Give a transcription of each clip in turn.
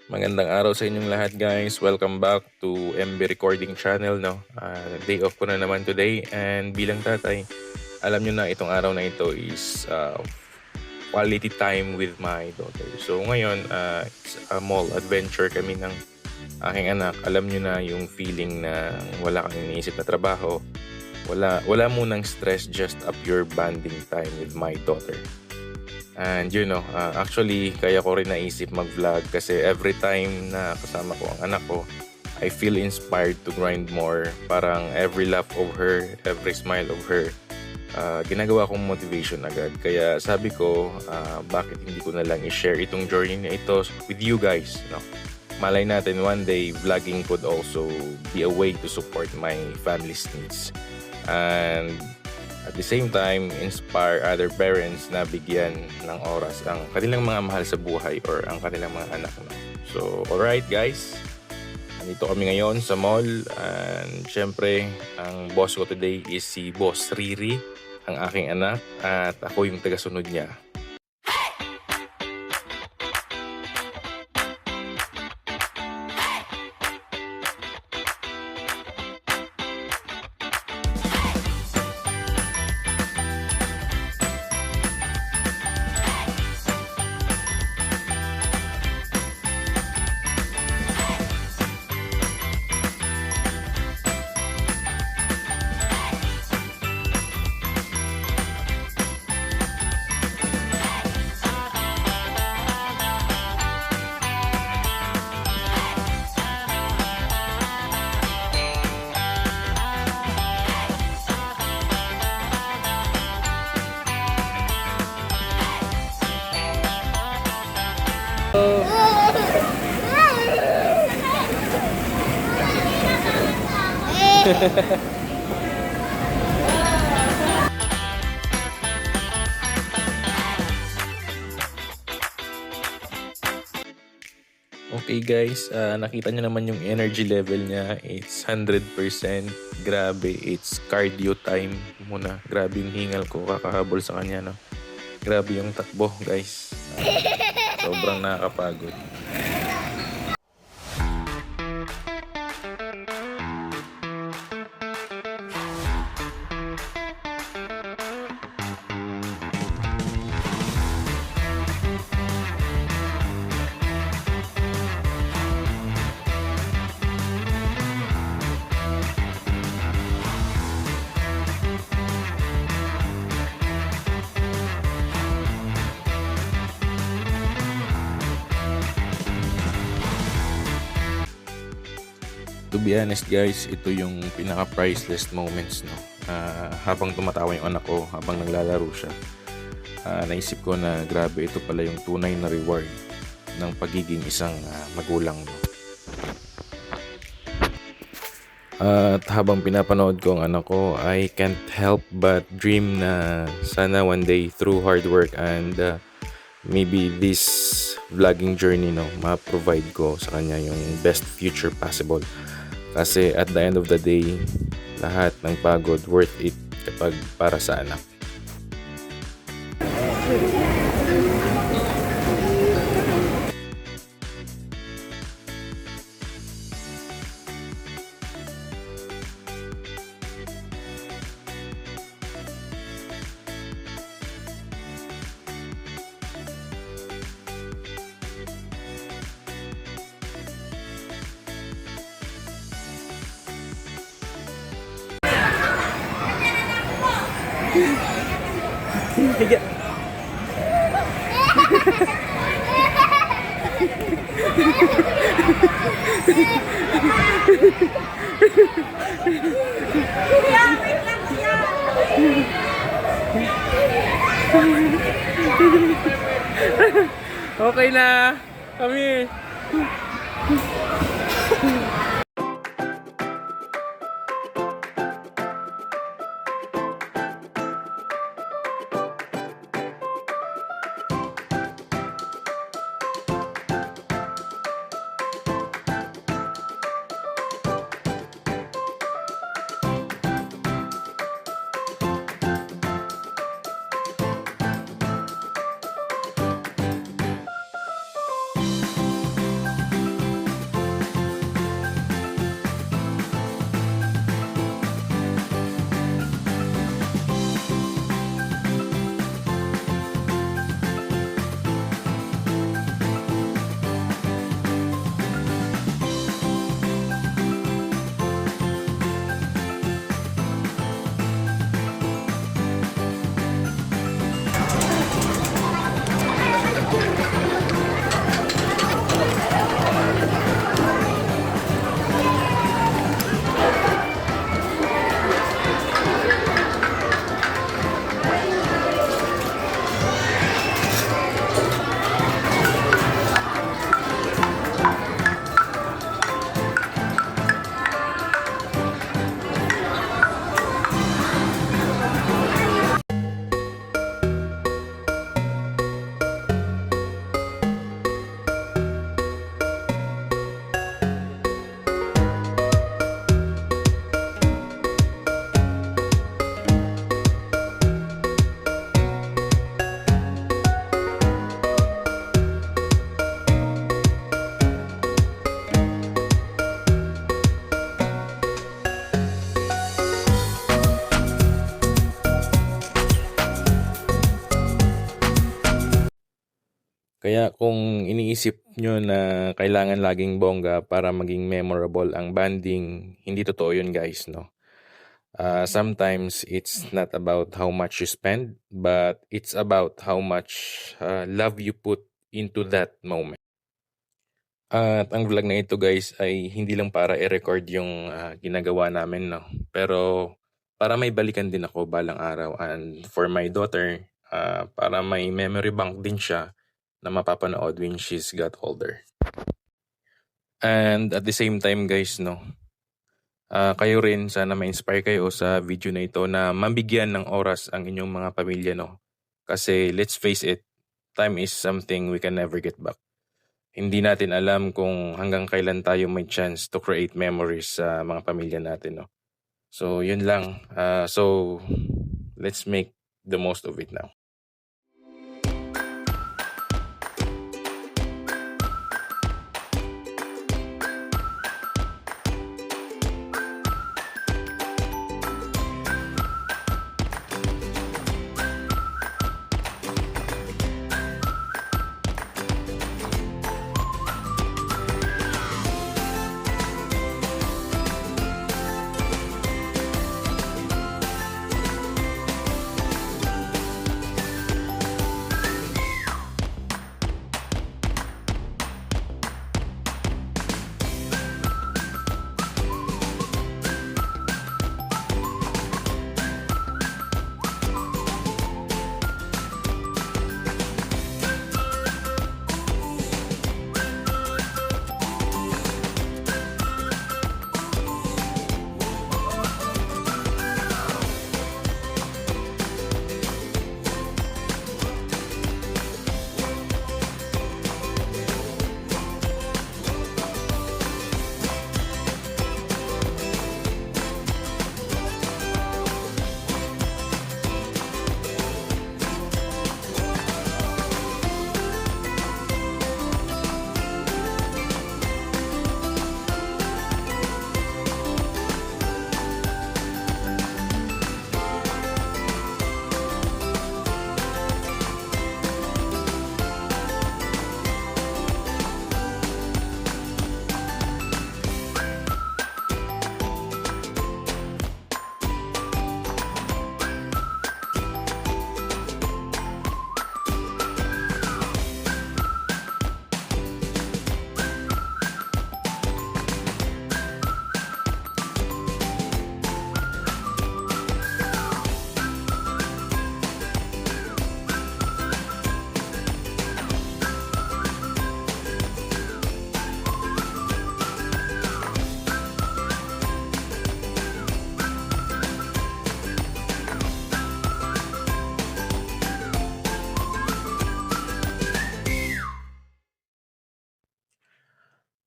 Magandang araw sa inyong lahat, guys. Welcome back to MB Recording Channel, no? Day off ko na naman today, and bilang tatay, alam nyo na itong araw na ito is quality time with my daughter. So ngayon, it's a mall adventure kami ng aking anak. Alam nyo na yung feeling na wala kang iniisip na trabaho, wala munang stress, just a pure bonding time with my daughter. And actually, kaya ko rin naisip mag-vlog kasi every time na kasama ko ang anak ko, I feel inspired to grind more. Parang every laugh of her, every smile of her, ginagawa kong motivation agad. Kaya sabi ko, bakit hindi ko na lang i-share itong journey na ito with you guys, no? Malay natin one day, vlogging could also be a way to support my family's needs. And at the same time, inspire other parents na bigyan ng oras ang kanilang mga mahal sa buhay or ang kanilang mga anak. No? So, alright guys. Nandito kami ngayon sa mall. And syempre, ang boss ko today is si Boss Riri, ang aking anak. At ako yung tagasunod niya. Okay guys, nakita nyo naman yung energy level niya. It's 100%. Grabe, it's cardio time muna. Grabe yung hingal ko kakahabol sa kanya, no? Grabe yung takbo guys. Sobrang nakakapagod. To be honest guys, ito yung pinaka-priceless moments, no? Habang tumatawa yung anak ko, habang naglalaro siya, naisip ko na grabe, ito pala yung tunay na reward ng pagiging isang magulang, no? At habang pinapanood ko ang anak ko, I can't help but dream na sana one day through hard work and maybe this vlogging journey, no, ma-provide ko sa kanya yung best future possible. Kasi at the end of the day, lahat ng pagod worth it kapag para sa anak. Higa. Okay na kami. Kaya kung iniisip nyo na kailangan laging bongga para maging memorable ang banding, hindi totoo yun guys, no? Sometimes it's not about how much you spend, but it's about how much love you put into that moment. At ang vlog na ito guys ay hindi lang para i-record yung ginagawa namin, no? Pero para may balikan din ako balang araw, and for my daughter, para may memory bank din siya na mapapanood when she's got older. And at the same time guys, no, kayo rin sana ma-inspire kayo sa video na ito na mabigyan ng oras ang inyong mga pamilya, no? Kasi let's face it, time is something we can never get back. Hindi natin alam kung hanggang kailan tayo may chance to create memories sa mga pamilya natin, no? So yun lang. So let's make the most of it now.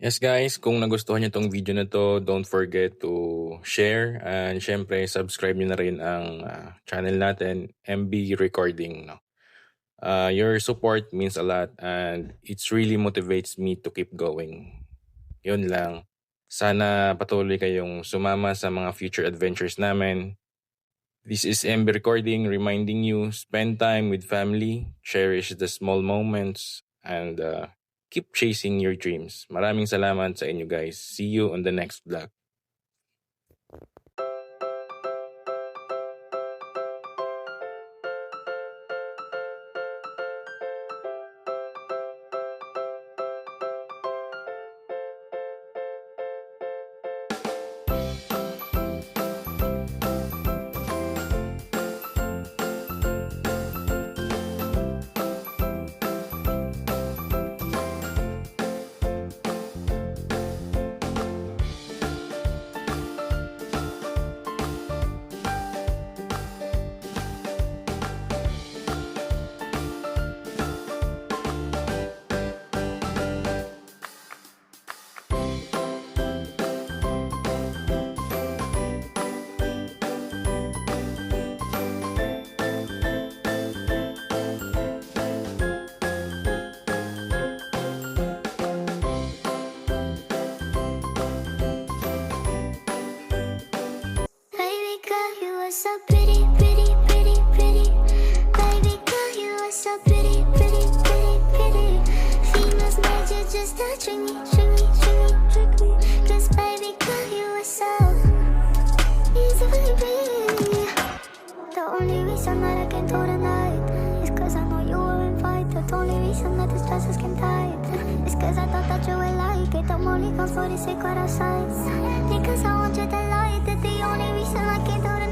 Yes guys, kung nagustuhan niyo tong video na to, don't forget to share, and syempre subscribe niyo na rin ang channel natin, MB Recording, no? Your support means a lot and it really motivates me to keep going. Yun lang. Sana patuloy kayong sumama sa mga future adventures namin. This is MB Recording reminding you, spend time with family, cherish the small moments, and keep chasing your dreams. Maraming salamat sa inyo guys. See you on the next vlog. just that trick me. Cause baby girl, you were so easy, baby. The only reason that I can do tonight is cause I know you were invited. The only reason that this dress is skin tight is cause I thought that you would like it. I'm only come for the secret outside because I want you to like it. The only reason I can do